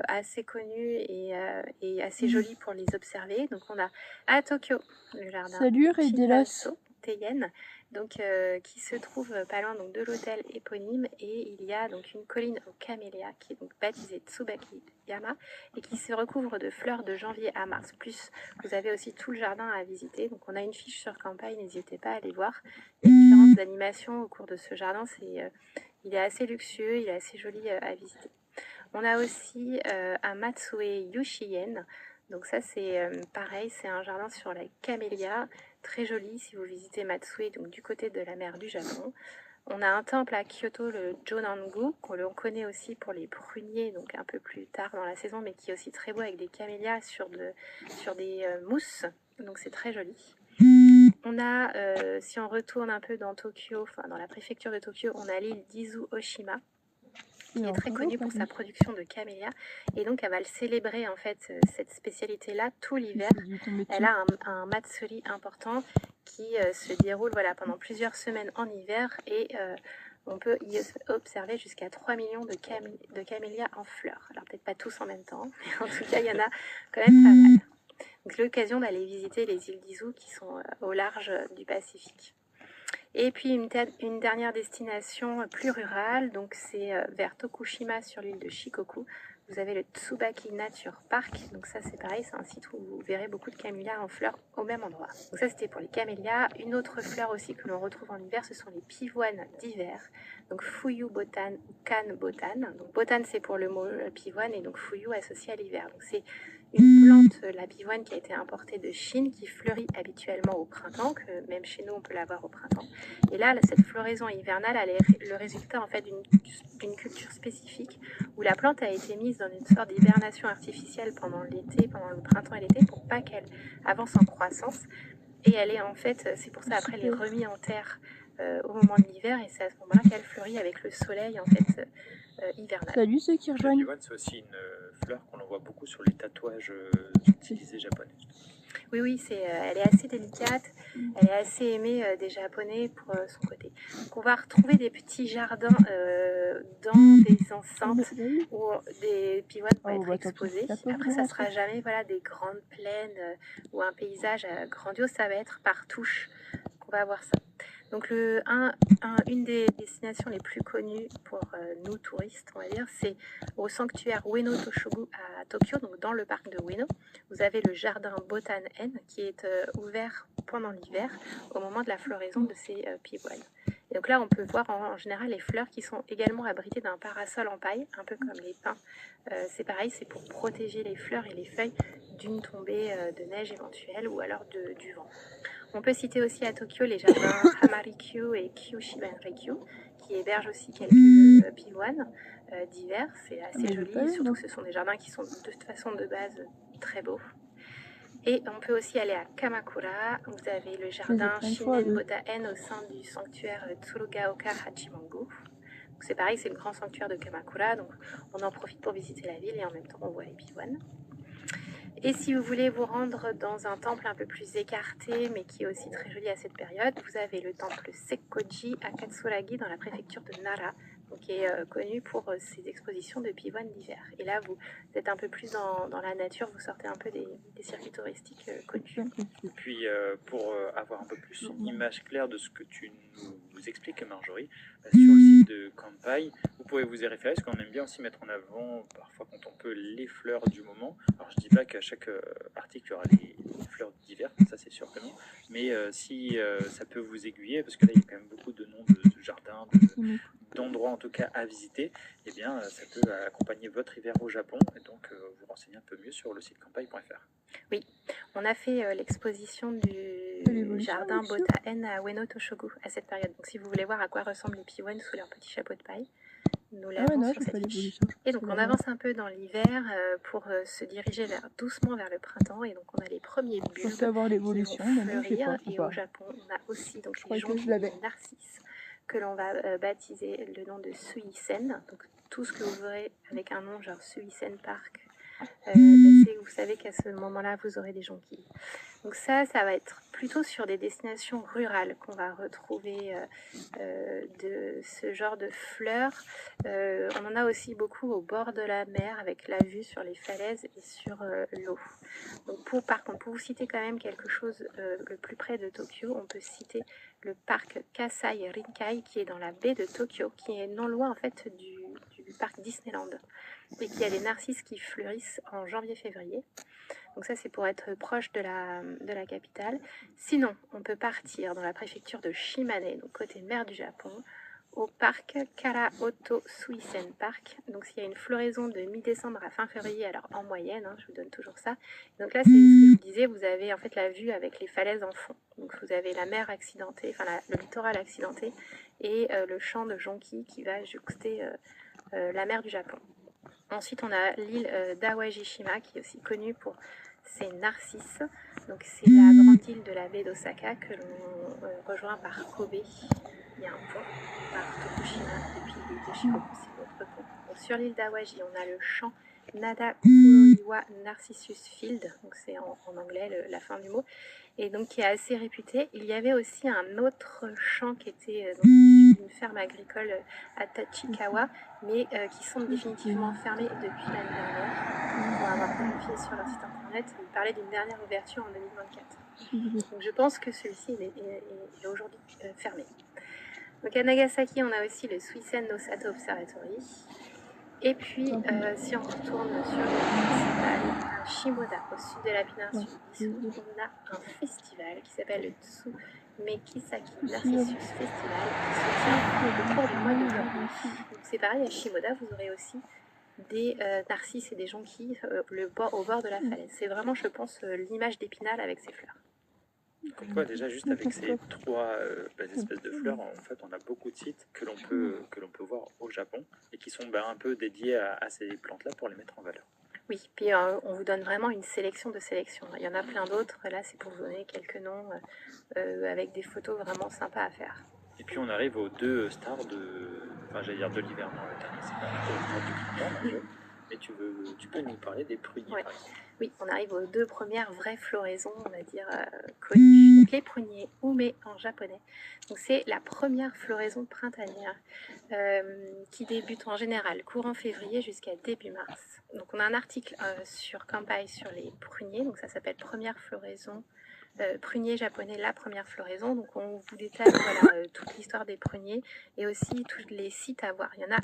assez connues et assez jolies pour les observer. Donc, on a à Tokyo, le jardin Shinpaso Teien, donc qui se trouve pas loin donc de l'hôtel éponyme, et il y a donc une colline aux camélias qui est donc baptisée Tsubaki Yama et qui se recouvre de fleurs de janvier à mars. Plus, vous avez aussi tout le jardin à visiter. Donc on a une fiche sur campagne, n'hésitez pas à aller voir les différentes animations au cours de ce jardin. Il est assez luxueux, il est assez joli à visiter. On a aussi à Matsue Yushien. Donc ça c'est pareil, c'est un jardin sur la camélia, très joli si vous visitez Matsue, donc du côté de la mer du Japon. On a un temple à Kyoto, le Jonangu, qu'on connaît aussi pour les pruniers, donc un peu plus tard dans la saison, mais qui est aussi très beau avec des camélias sur des mousses, donc c'est très joli. On a, si on retourne un peu dans Tokyo, enfin dans la préfecture de Tokyo, on a l'île d'Izu-Oshima, qui est très connue pour sa production de camélias, et donc elle va le célébrer en fait cette spécialité-là tout l'hiver. Elle a un matsuri important qui se déroule pendant plusieurs semaines en hiver, et on peut y observer jusqu'à 3 millions de camélias en fleurs. Alors peut-être pas tous en même temps, mais en tout cas il y en a quand même pas mal. Donc c'est l'occasion d'aller visiter les îles d'Izu qui sont au large du Pacifique. Et puis une dernière destination plus rurale, donc c'est vers Tokushima sur l'île de Shikoku. vous avez le Tsubaki Nature Park. Donc ça, c'est pareil, c'est un site où vous verrez beaucoup de camélias en fleurs au même endroit. Donc ça, c'était pour les camélias. Une autre fleur aussi que l'on retrouve en hiver, ce sont les pivoines d'hiver. Donc Fuyu Botan ou Kan Botan. Donc Botan, c'est pour le mot pivoine et donc Fuyu associé à l'hiver. Donc c'est une plante, la pivoine, qui a été importée de Chine, qui fleurit habituellement au printemps, que même chez nous on peut la voir au printemps. Et là, cette floraison hivernale, elle est le résultat en fait d'une culture spécifique où la plante a été mise dans une sorte d'hibernation artificielle pendant l'été, pendant le printemps et l'été, pour pas qu'elle avance en croissance. Et elle est en fait, c'est pour ça après elle est remise en terre au moment de l'hiver, et c'est à ce moment-là qu'elle fleurit avec le soleil en fait hivernal. Salut ceux qui La rejoignent. pivoine, c'est aussi une fleur qu'on en voit beaucoup sur les tatouages stylisés japonais. Oui, elle est assez délicate, elle est assez aimée des Japonais pour son côté. Donc on va retrouver des petits jardins dans des enceintes où des pivoines vont être exposées. Après, ça sera jamais des grandes plaines ou un paysage grandiose, ça va être par touche qu'on va avoir ça. Donc une des destinations les plus connues pour nous touristes, on va dire, c'est au sanctuaire Ueno Toshogu à Tokyo, donc dans le parc de Ueno. Vous avez le jardin Botan-en qui est ouvert pendant l'hiver au moment de la floraison de ces pivoines. Et donc là, on peut voir en général les fleurs qui sont également abritées d'un parasol en paille, un peu comme les pins. C'est pareil, c'est pour protéger les fleurs et les feuilles d'une tombée de neige éventuelle ou alors du vent. On peut citer aussi à Tokyo les jardins Hamarikyu et Kyushiban-rikyu, qui hébergent aussi quelques pivoines d'hiver. C'est assez joli, surtout que ce sont des jardins qui sont de toute façon de base très beaux. Et on peut aussi aller à Kamakura. Vous avez le jardin Shinen Botaen au sein du sanctuaire Tsurugaoka Hachimangu. C'est pareil, c'est le grand sanctuaire de Kamakura, donc on en profite pour visiter la ville et en même temps on voit les pivoines. Et si vous voulez vous rendre dans un temple un peu plus écarté, mais qui est aussi très joli à cette période, vous avez le temple Sekkoji à Katsuragi dans la préfecture de Nara, donc qui est connu pour ses expositions de pivoines d'hiver. Et là, vous êtes un peu plus dans la nature, vous sortez un peu des circuits touristiques connus. Puis, pour avoir un peu plus une image claire de ce que tu nous expliques, Marjorie, sur le site de Kanpai, vous pouvez vous y référer, parce qu'on aime bien aussi mettre en avant, parfois quand on peut, les fleurs du moment. Alors, je dis pas qu'à chaque article, il y aura les fleurs d'hiver, ça c'est sûr que non, mais si ça peut vous aiguiller, parce que là, il y a quand même beaucoup de noms de jardins, d'endroits en tout cas à visiter, eh bien, ça peut accompagner votre hiver au Japon, et donc vous renseigner un peu mieux sur le site kanpai.fr. Oui, on a fait l'exposition du jardin Botaen à Ueno Toshogu à cette période. Donc si vous voulez voir à quoi ressemblent les pivoines sous leur petit chapeau de paille, nous l'avons sur cette fiche. Et donc on avance un peu dans l'hiver pour se diriger doucement vers le printemps. Et donc on a les premiers bulbes qui vont fleurir. Et au Japon, on a aussi donc les jonquilles narcisses que l'on va baptiser le nom de Suisen. Donc tout ce que vous verrez avec un nom genre Suisen Park, vous savez qu'à ce moment-là, vous aurez des jonquilles. Donc ça va être plutôt sur des destinations rurales qu'on va retrouver de ce genre de fleurs. On en a aussi beaucoup au bord de la mer avec la vue sur les falaises et sur l'eau. Donc par contre, pour vous citer quand même quelque chose le plus près de Tokyo, on peut citer le parc Kasai Rinkai qui est dans la baie de Tokyo, qui est non loin en fait du parc Disneyland, et qui a des narcisses qui fleurissent en janvier-février. Donc ça, c'est pour être proche de la capitale. Sinon, on peut partir dans la préfecture de Shimane, donc côté mer du Japon, au parc Karaoto Suisen Park. Donc il y a une floraison de mi-décembre à fin février, alors en moyenne, je vous donne toujours ça. Donc là, c'est ce que je vous disais, vous avez en fait la vue avec les falaises en fond. Donc vous avez la mer accidentée, le littoral accidenté, et le champ de jonquilles qui va jouxter la mer du Japon. Ensuite, on a l'île d'Awajishima qui est aussi connue pour ses narcisses. Donc, c'est la grande île de la baie d'Osaka que l'on rejoint par Kobe. Il y a un pont par Tokushima depuis l'île de Shikoku, c'est l'autre pont. Donc, sur l'île d'Awaji, on a le champ Nada Kuroiwa Narcissus Field. Donc, c'est en anglais la fin du mot. Et donc qui est assez réputé. Il y avait aussi un autre champ qui était une ferme agricole à Tachikawa, mais qui sont définitivement fermés depuis l'année dernière. Pour avoir vérifié sur leur site internet, ils parlaient d'une dernière ouverture en 2024. Donc je pense que celui-ci est aujourd'hui fermé. Donc à Nagasaki, on a aussi le Suisen no Sato Observatory. Et puis, si on retourne sur le principal, à Shimoda, au sud de la péninsule Izu, on a un festival qui s'appelle le Tsumekisaki Narcissus Festival qui se tient au cours du mois de juillet. Donc c'est pareil, à Shimoda, vous aurez aussi des narcisses et des jonquilles au bord de la falaise. C'est vraiment, je pense, l'image d'Épinal avec ses fleurs. Comme quoi, déjà, juste avec ces trois espèces de fleurs, en fait, on a beaucoup de sites que l'on peut voir au Japon et qui sont un peu dédiés à ces plantes-là pour les mettre en valeur. Oui, puis on vous donne vraiment une sélection de sélections. Il y en a plein d'autres. Là, c'est pour vous donner quelques noms avec des photos vraiment sympas à faire. Et puis, on arrive aux deux stars de l'hiver. Non, le dernier, c'est pas le stars du printemps, mon Dieu. Mais tu peux nous parler des pruniers, par exemple. Oui, on arrive aux deux premières vraies floraisons, on va dire, connues. Donc les pruniers, ume en japonais. Donc c'est la première floraison printanière qui débute en général courant février jusqu'à début mars. Donc on a un article sur Kampai sur les pruniers, donc ça s'appelle première floraison. Prunier japonais, la première floraison. Donc on vous détaille toute l'histoire des pruniers et aussi tous les sites à voir. Il y en a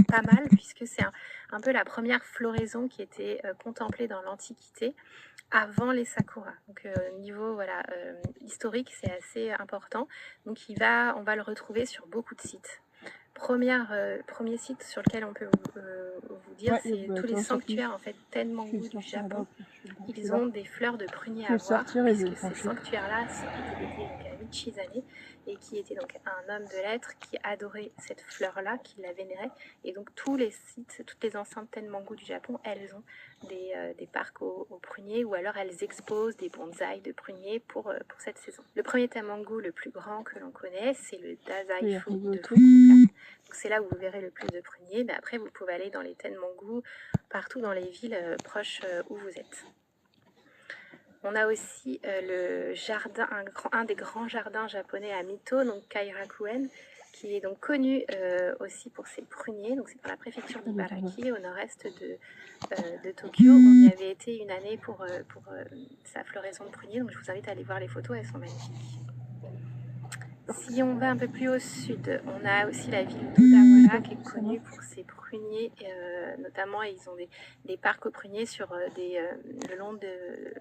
pas mal puisque c'est un peu la première floraison qui était contemplée dans l'Antiquité avant les sakuras. Donc niveau historique, c'est assez important. Donc on va le retrouver sur beaucoup de sites. Premier site sur lequel on peut vous dire, c'est tous les sanctuaires en fait Tenmangu du Japon. Ils ont des fleurs de prunier à voir, puisque ces sanctuaires-là étaient dédiés à Michizane, et qui était donc un homme de lettres qui adorait cette fleur-là, qui la vénérait. Et donc tous les sites, toutes les enceintes Tenmangu du Japon, elles ont des parcs aux pruniers, ou alors elles exposent des bonsaïs de pruniers pour cette saison. Le premier Tenmangu le plus grand que l'on connaît, c'est le Dazaifu de Fukuoka. C'est là où vous verrez le plus de pruniers, mais après vous pouvez aller dans les Tenmangu, partout dans les villes proches où vous êtes. On a aussi le jardin, un des grands jardins japonais à Mito, donc Kairakuen, qui est donc connu aussi pour ses pruniers. Donc c'est dans la préfecture d'Ibaraki, au nord-est de Tokyo. On y avait été une année pour sa floraison de pruniers, donc je vous invite à aller voir les photos, elles sont magnifiques. Si on va un peu plus au sud, on a aussi la ville d'Odawara qui est connue pour ses pruniers, notamment ils ont des parcs aux pruniers sur le long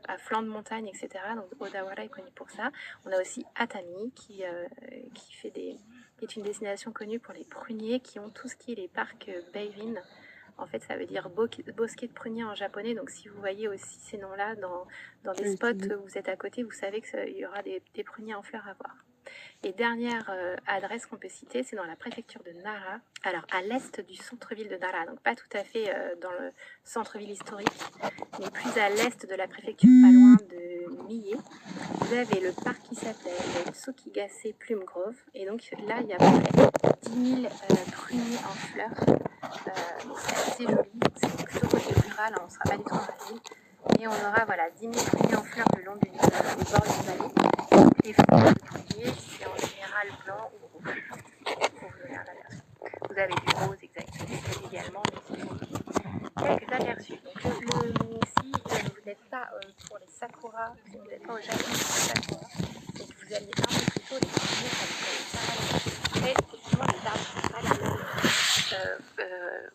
à flanc de montagne, etc. Donc Odawara est connu pour ça. On a aussi Atami qui est une destination connue pour les pruniers qui ont tout ce qui est les parcs Beirin. En fait, ça veut dire bosquet de pruniers en japonais. Donc, si vous voyez aussi ces noms-là dans des spots où vous êtes à côté, vous savez qu'il y aura des pruniers en fleurs à voir. Et dernière adresse qu'on peut citer, c'est dans la préfecture de Nara, alors à l'est du centre-ville de Nara, donc pas tout à fait dans le centre-ville historique, mais plus à l'est de la préfecture, pas loin de Mie. Vous avez le parc qui s'appelle Tsukigase Plume Grove, et donc là il y a à peu près 10 000 pruniers en fleurs, donc c'est assez joli, c'est plutôt côté rural, on ne sera pas du tout dans la ville. Et on aura 10 000 pruniers en fleurs le long des bords d'une vallée. Les fleurs de pruniers, c'est en général blanc ou rouge, pour vous donner un aperçu. Vous avez du rose également, mais quelques aperçus. Donc, si vous n'êtes pas pour les sakuras, si vous n'êtes pas au Japon pour les sakuras, et que vous alliez un peu plus tôt, les pruniers, ça vous fait très effectivement les arbres pas la même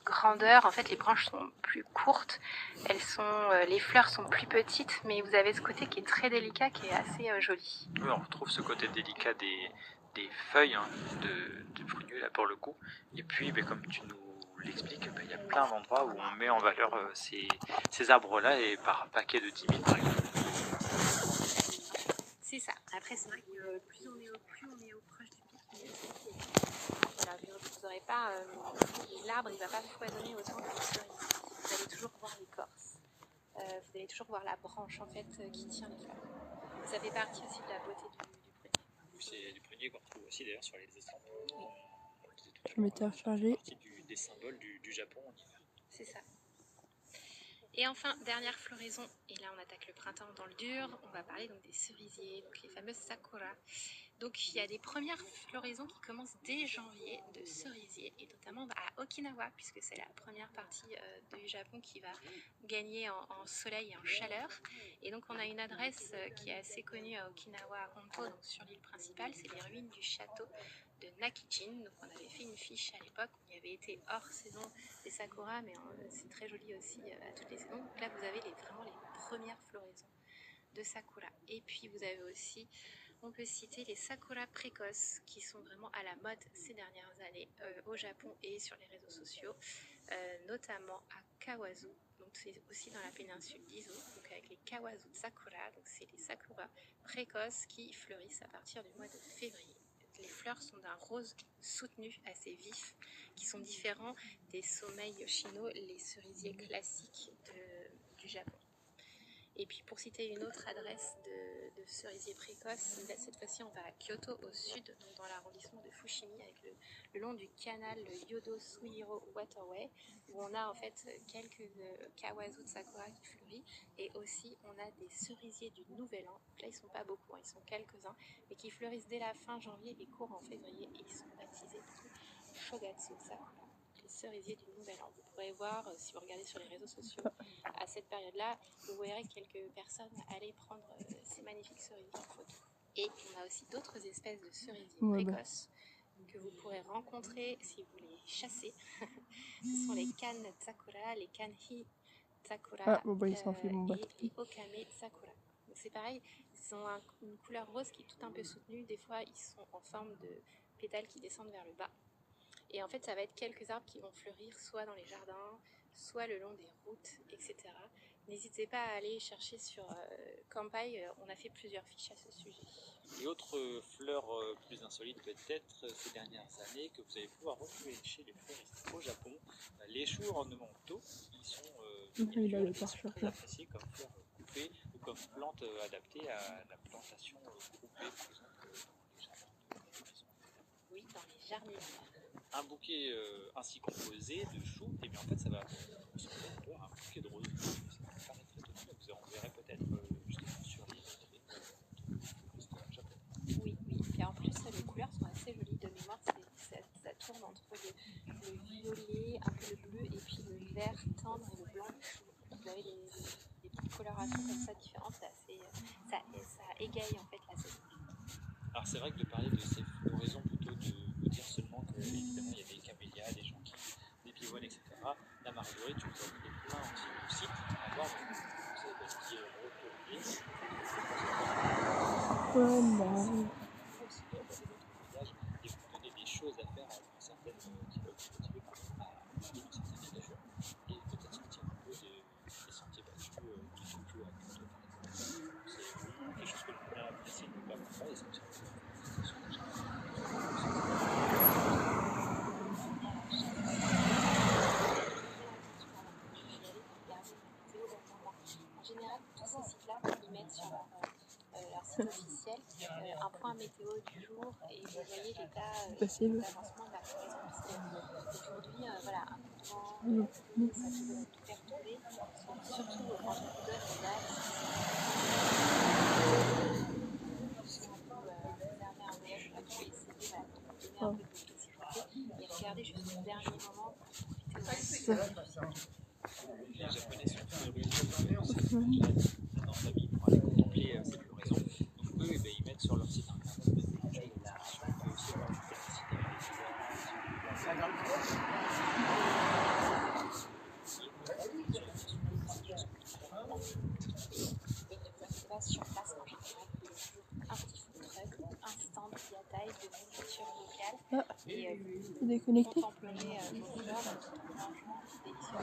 grandeur. En fait, les branches sont plus courtes, les fleurs sont plus petites, mais vous avez ce côté qui est très délicat, qui est assez joli. Oui, on retrouve ce côté délicat des feuilles de prunier là pour le coup. Et puis, comme tu nous l'expliques, il y a plein d'endroits où on met en valeur ces arbres-là et par paquet de 10 000 par exemple. C'est ça. Après, c'est vrai que plus on est au proche du pic, voilà, vous n'aurez pas l'arbre, il ne va pas foisonner autant que le cerisier. Vous allez toujours voir l'écorce. Vous allez toujours voir la branche en fait qui tient les fleurs. Ça fait partie aussi de la beauté du prunier. C'est du prunier qu'on retrouve aussi d'ailleurs sur les estampes. Oui. Je m'étais rechargé. C'est partie des symboles du Japon en hiver. C'est ça. Et enfin, dernière floraison, et là on attaque le printemps dans le dur, on va parler donc des cerisiers, donc les fameuses sakura. Donc il y a des premières floraisons qui commencent dès janvier de cerisiers, et notamment à Okinawa, puisque c'est la première partie du Japon qui va gagner en soleil et en chaleur. Et donc on a une adresse qui est assez connue à Okinawa, à Honto, donc sur l'île principale, c'est les ruines du château de Nakijin. Donc on avait fait une fiche à l'époque, on y avait été hors saison des sakura, mais c'est très joli aussi à toutes les saisons. Donc là vous avez vraiment les premières floraisons de sakura. Et puis vous avez aussi, on peut citer les sakura précoces qui sont vraiment à la mode ces dernières années au Japon et sur les réseaux sociaux, notamment à Kawazu. Donc c'est aussi dans la péninsule d'Izu, donc avec les Kawazu Sakura. Donc c'est les sakura précoces qui fleurissent à partir du mois de février. Les fleurs sont d'un rose soutenu assez vif, qui sont différents des Somei Yoshino, les cerisiers classiques du Japon. Et puis pour citer une autre adresse de cerisier précoce, cette fois-ci on va à Kyoto au sud, donc dans l'arrondissement de Fushimi, avec le long du canal Yodo Suihiro Waterway, où on a en fait quelques kawazu de sakura qui fleurissent, et aussi on a des cerisiers du Nouvel An. Donc là ils sont pas beaucoup, ils sont quelques-uns, mais qui fleurissent dès la fin janvier et courent en février, et ils sont baptisés Shogatsu Sakura, les cerisiers du Nouvel An. Vous pourrez voir, si vous regardez sur les réseaux sociaux, à cette période-là, vous verrez quelques personnes aller prendre ces magnifiques cerisiers en photo. Et on a aussi d'autres espèces de cerisiers précoces que vous pourrez rencontrer si vous les chassez. Ce sont les kan sakura, les kanhi sakura et les okame sakura. Donc c'est pareil, ils ont une couleur rose qui est tout un peu soutenue. Des fois, ils sont en forme de pétales qui descendent vers le bas. Et en fait, ça va être quelques arbres qui vont fleurir soit dans les jardins, soit le long des routes, etc. N'hésitez pas à aller chercher sur Kampai, on a fait plusieurs fiches à ce sujet. Et autre fleur plus insolite peut-être ces dernières années que vous allez pouvoir retrouver chez les fleuristes au Japon, les choux ornementaux, ils sont très appréciés comme fleurs coupées ou comme plantes adaptées à la plantation groupée, par exemple dans les jardins de maison. Oui, dans les jardins. Un bouquet ainsi composé de choux, et bien en fait ça va ressembler un peu à un bouquet de roses. Ça paraît très étonnant, mais vous en verrez peut-être justement sur les fleuristes japonais. Oui, et en plus les couleurs sont assez jolies de mémoire, ça tourne entre le violet, un peu le bleu, et puis le vert tendre et le blanc du chou. Vous avez des petites colorations comme ça différentes, ça égaye en fait la saison. Alors c'est vrai que de parler de ces floraisons, plutôt de dire seulement que évidemment il y a des camélias, des jonquilles, des pivoines, etc. La Marguerite, tu nous as donné plein aussi de sites à voir, donc vous avez qui est retourné. Et vous donner des choses à faire à certaines qui peuvent vous motiver à vivre certaines régions et peut-être sortir un peu des sentiers battus qui sont plus à Kyoto par exemple. C'est vraiment quelque chose que l'on a apprécié de ne pas faire et c'est aussi en général, tous ces sites-là, ils mettent sur leur site officiel un point météo du jour et vous voyez l'état d'avancement de la floraison. Aujourd'hui, voilà, un coup de vent, ça peut tout faire tomber. Donc, surtout quand on vous donne les dates, c'est un peu réservé un voyage pour essayer de donner un peu de possibilité et regarder jusqu'au dernier moment pour profiter au maximum. Les Japonais sont dans sa vie pour aller contempler ces floraisons. Donc eux, ils mettent sur leur site internet des images de l'expression. On peut aussi voir une félicité Et ne vous pas sur place en général, un petit food truck, un stand qui a taille de nourriture locale et vous contemplerez vos fleurs tout en mangeant délicieux.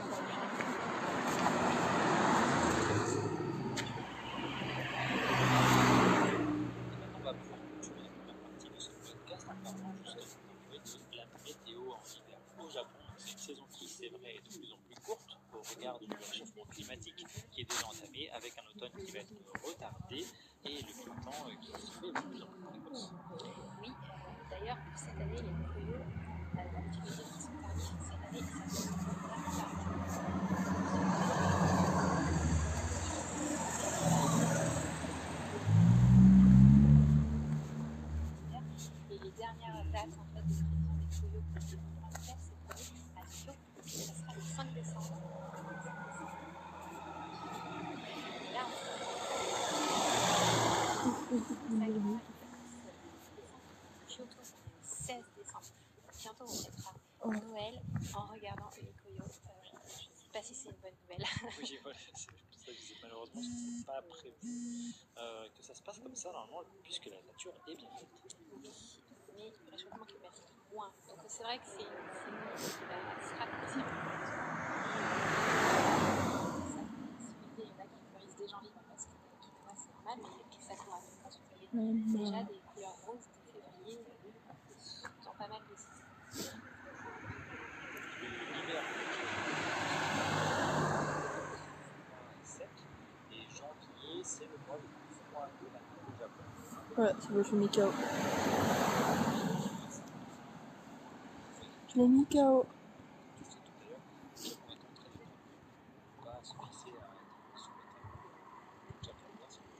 On va pouvoir continuer la première partie de ce podcast en parlant justement de la météo en hiver au Japon. C'est une saison qui, c'est vrai, est de plus en plus courte au regard du réchauffement climatique qui est déjà entamé, avec un automne qui va être retardé et le printemps qui se fait de plus en plus précoce. Oui, d'ailleurs, pour cette année, les Koyo, d'habitude les qui sont tardifs, cette année, ils s'appellent et les dernières dates en fait, de prévision des Koyo pour 2024, c'est prévu à Tokyo, et ça sera le 5 décembre. Et là, on bientôt on fêtera Noël en regardant Unikoyo. Je ne sais pas si c'est une bonne nouvelle. Oui, voilà, c'est pour ça que je disais malheureusement que c'est pas prévu que ça se passe comme ça normalement, puisque la nature est bien faite. Oui, mais le réchauffement climatique moins. Donc c'est vrai que c'est une nuit qui va se raccourcir. Il y en a qui fleurissent des janvier parce que c'est normal, mais ça court à tout parce que vous voyez déjà des couleurs roses de février dans pas mal de sites. L'hiver est sec et janvier c'est le mois le plus froid de l'année au Japon. Ouais, c'est bon, je l'ai mis KO. Je l'ai mis KO. Je disais tout à l'heure, le Japon étant très fort, on ne peut pas se fixer à être sur le terrain. Le Japon, bien sûr,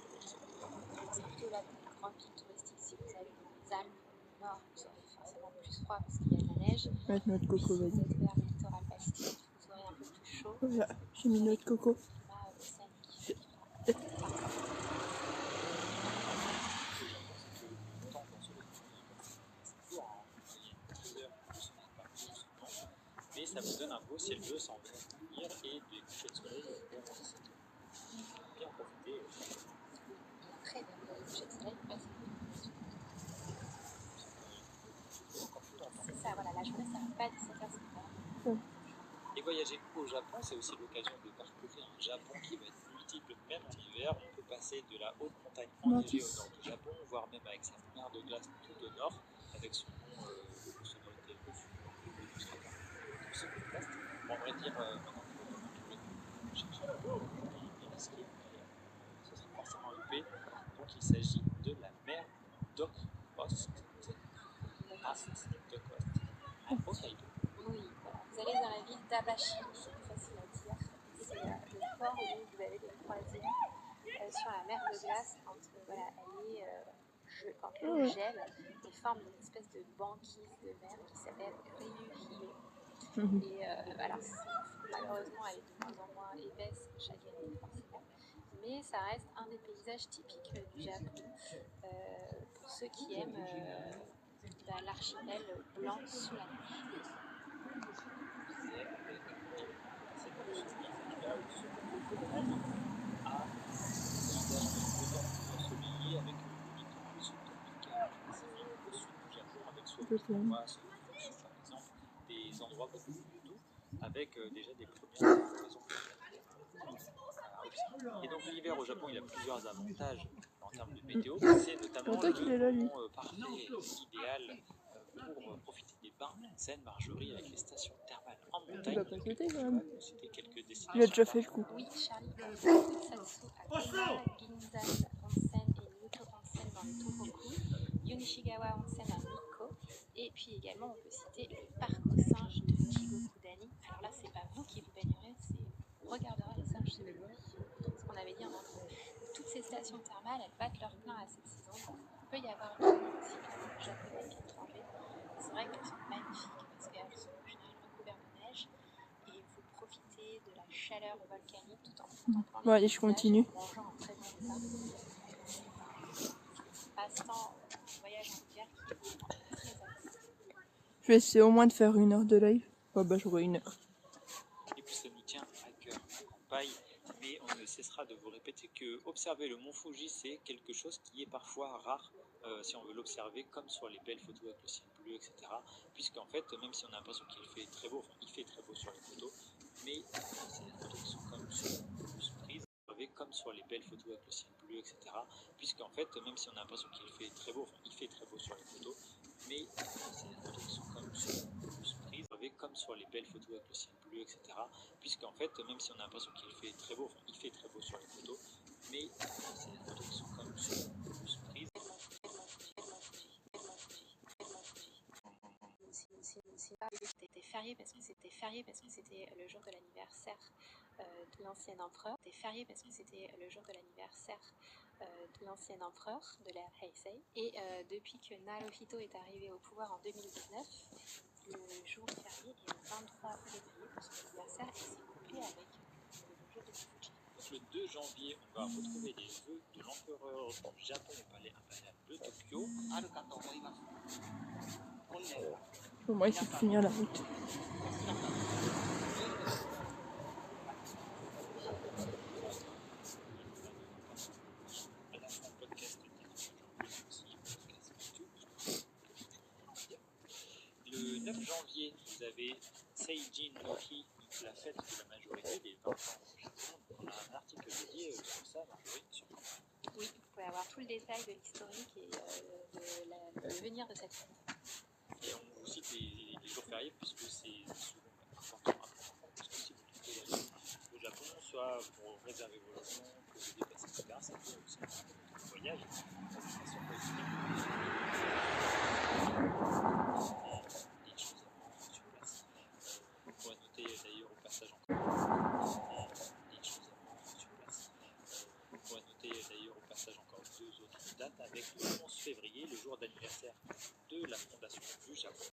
C'est plutôt la grande ville touristique. Si vous allez dans les Alpes, au nord, vous aurez forcément plus froid parce qu'il y a de la neige. Je vais mettre notre coco, Si vous vas-y. êtes vers le littoral pacifique, vous aurez un peu plus chaud. Voilà, j'ai mis notre coco. Mais ça vous donne un beau ciel bleu sans venir et des couchers de soleil au moins 17 heures. Bien en profiter. Très bien, le coucher de soleil, c'est ça, voilà, la journée ça va pas à 17h, c'est vrai. Et voyager au Japon, c'est aussi l'occasion de parcourir un Japon qui va être multiple, même en hiver. On peut passer de la haute montagne enneigée au nord du Japon, voire même avec sa mer de glace tout au nord, avec son nom de sonorité au sud. On va dire maintenant que chercher et risquer, ce sera forcément loupé. Donc il s'agit de la mer d'Okhotsk à Hokkaido. Oui, voilà. Vous allez dans la ville d'Abashi, c'est plus facile à dire. C'est le port où vous avez des croisières sur la mer de glace quand voilà, quand l'eau gèle et forme une espèce de banquise de mer qui s'appelle Ryuhige. Et alors, malheureusement, elle est de moins en moins épaisse chaque année, forcément. Mais ça reste un des paysages typiques du Japon pour ceux qui aiment l'archipel blanc sous la neige. Ensoleillé avec le littoral subtropical Pacifique au sud du Japon, avec soit le Okinawa, soit le Kyushu, par exemple, des endroits beaucoup plus doux, avec déjà des premières raisons à observer. Et donc l'hiver au Japon, il a plusieurs avantages en termes de météo. C'est notamment le moment parfait, idéal pour profiter des bains Seine-Marjorie avec les stations thermales en montagne. Il va pas sauter quand même. C'était quelques destinations. Il a déjà fait le coup. Oui, Charlie, Satsu à Kona, Ginzan Onsen et Noto Onsen dans le Tohoku, Yonishigawa Onsen à Nikko, et puis également on peut citer le parc aux singes de Jigokudani. Alors là, c'est pas vous qui vous baignerez, c'est on regardera les singes se baigner. Ce qu'on avait dit en intro. Toutes ces stations thermales, elles battent leur plein à cette saison. Donc il peut y avoir du cyclisme japonais et étranger. C'est vrai qu'elles sont magnifiques parce qu'elles sont en général recouvertes de neige et vous profitez de la chaleur volcanique tout en contemplant les Bon, allez, je continue. en mangeant un très bon repas. C'est un passe-temps voyage en hiver qui est vraiment très agréable. Je vais essayer au moins de faire 1 heure de live. Oh bah j'aurai 1 heure. Et puis ça nous tient à cœur à Kanpai, mais on ne cessera de vous répéter que observer le mont Fuji, c'est quelque chose qui est parfois rare si on veut l'observer, comme sur les belles photos avec le ciel bleu, etc. Puisqu'en fait, même si on a l'impression qu'il fait très beau, enfin il fait très beau sur les photos, mais c'est des photos qui sont comme plus prises, comme sur les belles photos avec le ciel bleu, etc. Puisqu'en fait, même si on a l'impression qu'il fait très beau, enfin il fait très beau sur les photos, mais c'est des photos qui sont comme plus prises, comme sur les belles photos avec le ciel bleu, etc. Puisqu'en fait, même si on a l'impression qu'il fait très beau, enfin il fait très beau sur les photos, mais c'est des photos qui sont comme plus prises. C'était férié parce que c'était le jour de l'anniversaire de l'ancien empereur. C'était férié parce que c'était le jour de l'anniversaire de l'ancien empereur de l'ère Heisei. Et depuis que Naruhito est arrivé au pouvoir en 2019, le jour férié est le 23 février pour son anniversaire et c'est couplé avec le jour de Fuji. Le 2 janvier, on va retrouver les vœux de l'empereur du Japon au palais impérial de Tokyo. Au moins, il faut finir la route. Le 9 janvier, vous avez Seijin no Hi, la fête de la majorité, les 20 ans. On a un article dédié sur ça, Marjorie. Oui, vous pouvez avoir tout le détail de l'historique et de l'avenir de cette fête. Et on vous cite les jours fériés puisque c'est souvent important à prendre en compte. Parce que si vous trouvez au Japon, soit pour réserver vos logements, que vous déplacez, etc., ça peut aussi être un voyage de façon positive. Des choses à prendre sur place. On pourrait noter d'ailleurs au passage encore deux autres dates avec le 11 février, le jour d'anniversaire de la fondation du Japon.